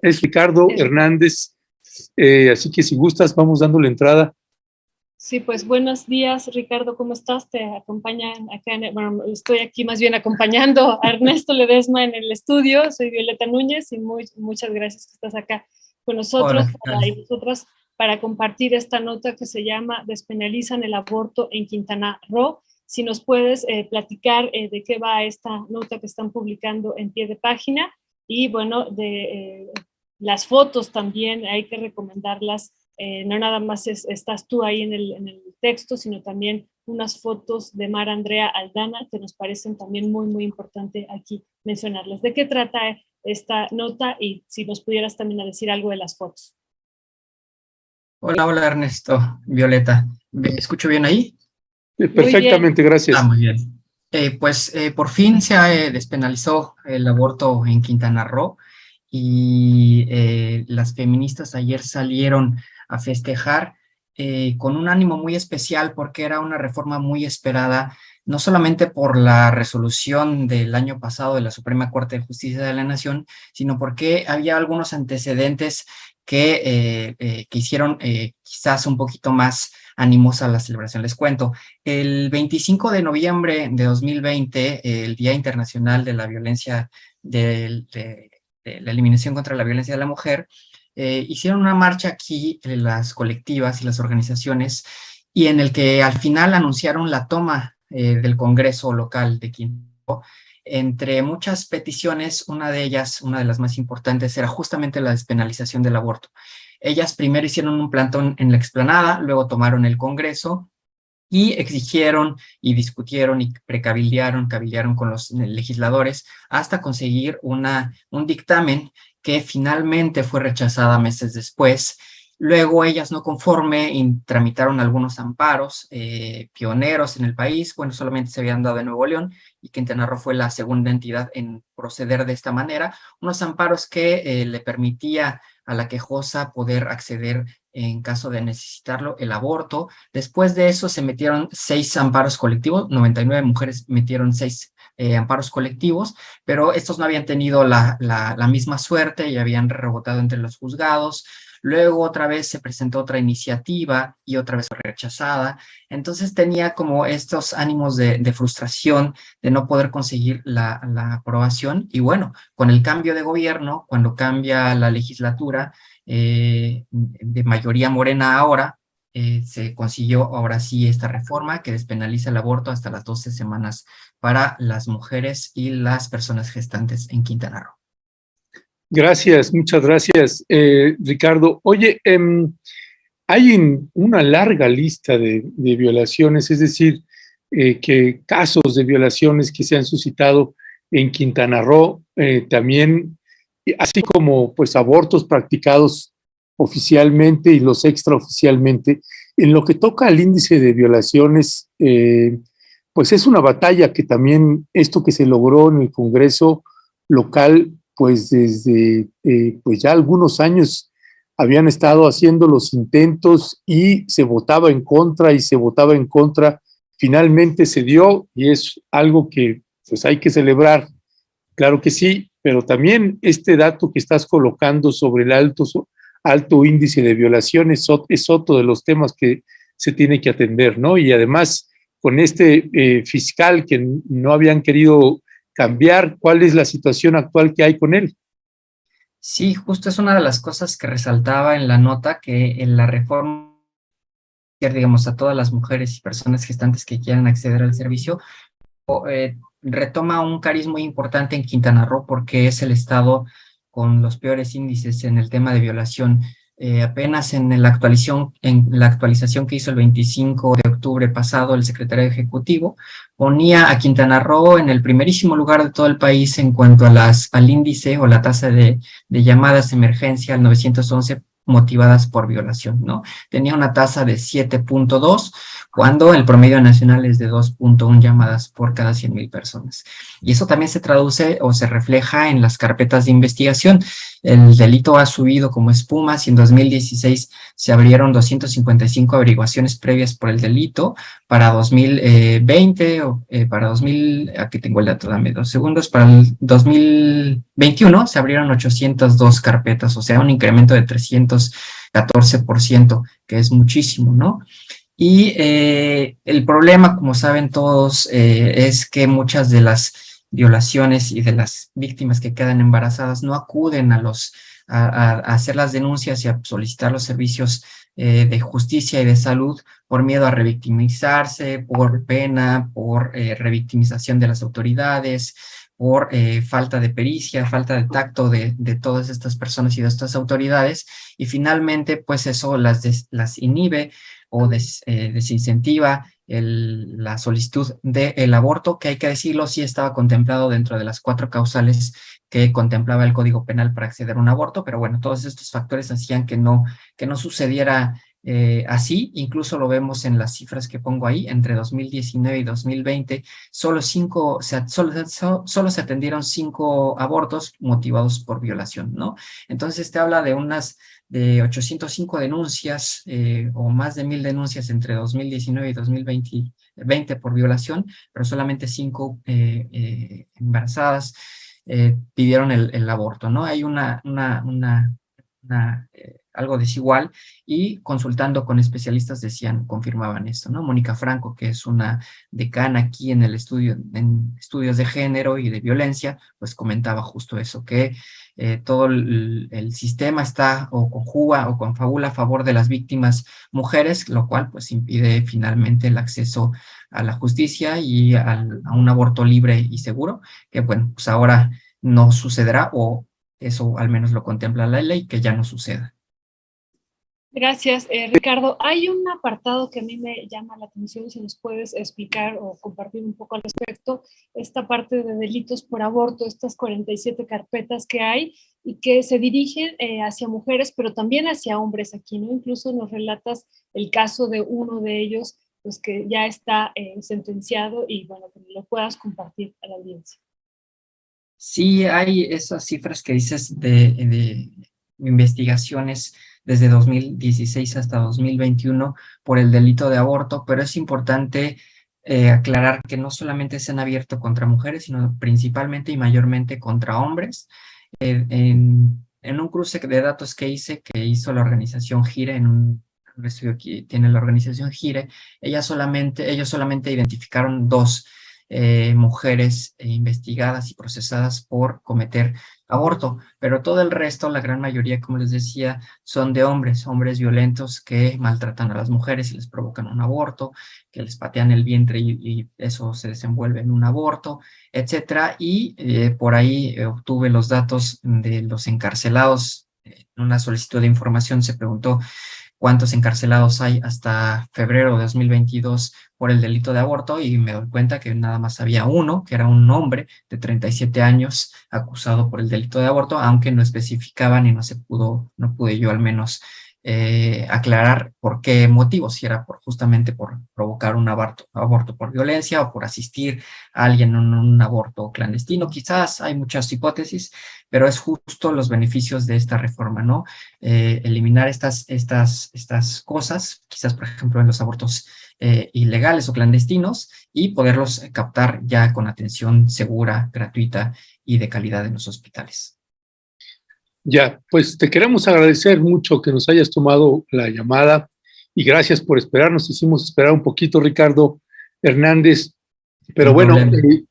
es Ricardo Hernández, así que si gustas vamos dándole entrada. Sí, pues buenos días, Ricardo, ¿cómo estás? Te acompaña acá, bueno, estoy aquí más bien acompañando a Ernesto Ledesma en el estudio. Soy Violeta Núñez y muchas gracias que estás acá con nosotros y nosotras para compartir esta nota que se llama Despenalizan el aborto en Quintana Roo. Si nos puedes platicar de qué va esta nota que están publicando en pie de página y bueno, de las fotos también hay que recomendarlas. No nada más estás tú ahí en el texto, sino también unas fotos de Mara Andrea Aldana que nos parecen también muy importante aquí mencionarlas. ¿De qué trata esta nota? Y si nos pudieras también decir algo de las fotos. Hola Ernesto, Violeta. ¿Me escucho bien ahí? Perfectamente, gracias. Muy bien. Por fin se despenalizó el aborto en Quintana Roo y las feministas ayer salieron a festejar con un ánimo muy especial porque era una reforma muy esperada, no solamente por la resolución del año pasado de la Suprema Corte de Justicia de la Nación, sino porque había algunos antecedentes que hicieron quizás un poquito más animosa la celebración. Les cuento, el 25 de noviembre de 2020, el Día Internacional de la Violencia, de la Eliminación contra la Violencia de la Mujer, hicieron una marcha aquí, las colectivas y las organizaciones, y en el que al final anunciaron la toma del Congreso local de Quintana Roo. Entre muchas peticiones, una de ellas, una de las más importantes, era justamente la despenalización del aborto. Ellas primero hicieron un plantón en la explanada, luego tomaron el Congreso y exigieron y discutieron y cabildearon con los legisladores hasta conseguir un dictamen que finalmente fue rechazada meses después. Luego ellas no conforme tramitaron algunos amparos pioneros en el país. Bueno, solamente se habían dado en Nuevo León y Quintana Roo fue la segunda entidad en proceder de esta manera. Unos amparos que le permitía a la quejosa poder acceder en caso de necesitarlo, el aborto. Después de eso se metieron 6 amparos colectivos, 99 mujeres metieron 6 amparos colectivos, pero estos no habían tenido la misma suerte y habían rebotado entre los juzgados. Luego otra vez se presentó otra iniciativa y otra vez fue rechazada. Entonces tenía como estos ánimos de frustración de no poder conseguir la aprobación. Y bueno, con el cambio de gobierno, cuando cambia la legislatura de mayoría morena ahora, se consiguió ahora sí esta reforma que despenaliza el aborto hasta las 12 semanas para las mujeres y las personas gestantes en Quintana Roo. Gracias, muchas gracias, Ricardo. Oye, hay una larga lista de violaciones, es decir, que casos de violaciones que se han suscitado en Quintana Roo, también, así como pues abortos practicados oficialmente y los extraoficialmente. En lo que toca al índice de violaciones, pues es una batalla que también esto que se logró en el Congreso local, pues desde pues ya algunos años habían estado haciendo los intentos y se votaba en contra y se votaba en contra. Finalmente se dio y es algo que pues hay que celebrar, claro que sí, pero también este dato que estás colocando sobre el alto índice de violaciones es otro de los temas que se tiene que atender, ¿no? Y además con este fiscal que no habían querido cambiar, ¿cuál es la situación actual que hay con él? Sí, justo es una de las cosas que resaltaba en la nota, que en la reforma, digamos, a todas las mujeres y personas gestantes que quieran acceder al servicio, retoma un cariz muy importante en Quintana Roo porque es el estado con los peores índices en el tema de violación. Apenas en la actualización que hizo el 25 de octubre pasado el secretario ejecutivo, ponía a Quintana Roo en el primerísimo lugar de todo el país en cuanto a al índice o la tasa de llamadas de emergencia al 911 motivadas por violación, ¿no? Tenía una tasa de 7.2, cuando el promedio nacional es de 2.1 llamadas por cada 100,000 personas. Y eso también se traduce o se refleja en las carpetas de investigación. El delito ha subido como espuma. Si en 2016 se abrieron 255 averiguaciones previas por el delito, para 2020 o para 2000, aquí tengo el dato, dame 2 segundos, para el 2021 se abrieron 802 carpetas, o sea, un incremento de 314%, que es muchísimo, ¿no? Y el problema, como saben todos, es que muchas de las violaciones y de las víctimas que quedan embarazadas no acuden a hacer las denuncias y a solicitar los servicios de justicia y de salud por miedo a revictimizarse, por pena, por revictimización de las autoridades, por falta de pericia, falta de tacto de todas estas personas y de estas autoridades, y finalmente pues eso las inhibe o desincentiva la solicitud del aborto, que hay que decirlo, sí estaba contemplado dentro de las 4 causales que contemplaba el Código Penal para acceder a un aborto, pero bueno, todos estos factores hacían que no sucediera así. Incluso lo vemos en las cifras que pongo ahí. Entre 2019 y 2020, solo se atendieron 5 abortos motivados por violación, ¿no? Entonces te habla de 805 denuncias o más de 1,000 denuncias entre 2019 y 2020 por violación, pero solamente 5 embarazadas pidieron el aborto, ¿no? Hay algo desigual, y consultando con especialistas confirmaban esto, ¿no? Mónica Franco, que es una decana aquí en estudios de género y de violencia, pues comentaba justo eso, que todo el sistema está o conjuga o confabula a favor de las víctimas mujeres, lo cual pues impide finalmente el acceso a la justicia y a un aborto libre y seguro, que bueno, pues ahora no sucederá, o eso al menos lo contempla la ley, que ya no suceda. Gracias, Ricardo. Hay un apartado que a mí me llama la atención, si nos puedes explicar o compartir un poco al respecto, esta parte de delitos por aborto, estas 47 carpetas que hay y que se dirigen hacia mujeres, pero también hacia hombres aquí, ¿no? Incluso nos relatas el caso de uno de ellos, pues que ya está sentenciado, y bueno, que lo puedas compartir a la audiencia. Sí, hay esas cifras que dices de investigaciones desde 2016 hasta 2021 por el delito de aborto, pero es importante aclarar que no solamente se han abierto contra mujeres, sino principalmente y mayormente contra hombres. En un cruce de datos que hizo la organización GIRE, en un estudio que tiene la organización GIRE, ellos solamente identificaron 2 mujeres investigadas y procesadas por cometer aborto, pero todo el resto, la gran mayoría, como les decía, son de hombres violentos que maltratan a las mujeres y les provocan un aborto, que les patean el vientre y eso se desenvuelve en un aborto, etcétera. Y por ahí obtuve los datos de los encarcelados. En una solicitud de información se preguntó cuántos encarcelados hay hasta febrero de 2022 por el delito de aborto, y me doy cuenta que nada más había uno, que era un hombre de 37 años acusado por el delito de aborto, aunque no especificaban y no pude yo al menos aclarar por qué motivo, si era justamente por provocar un aborto por violencia o por asistir a alguien en un aborto clandestino. Quizás hay muchas hipótesis, pero es justo los beneficios de esta reforma, ¿no? Eliminar estas cosas, quizás por ejemplo en los abortos ilegales o clandestinos, y poderlos captar ya con atención segura, gratuita y de calidad en los hospitales. Ya, pues te queremos agradecer mucho que nos hayas tomado la llamada y gracias por esperarnos. Hicimos esperar un poquito, Ricardo Hernández, pero bueno,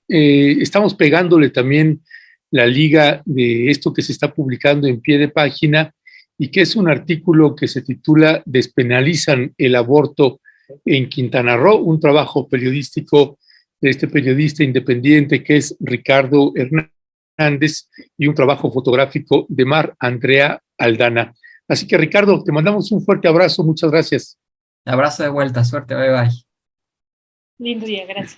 estamos pegándole también la liga de esto que se está publicando en pie de página, y que es un artículo que se titula "Despenalizan el aborto en Quintana Roo", un trabajo periodístico de este periodista independiente que es Ricardo Hernández, y un trabajo fotográfico de Mar Andrea Aldana. Así que, Ricardo, te mandamos un fuerte abrazo, muchas gracias. Abrazo de vuelta, suerte, bye bye. Lindo día, gracias.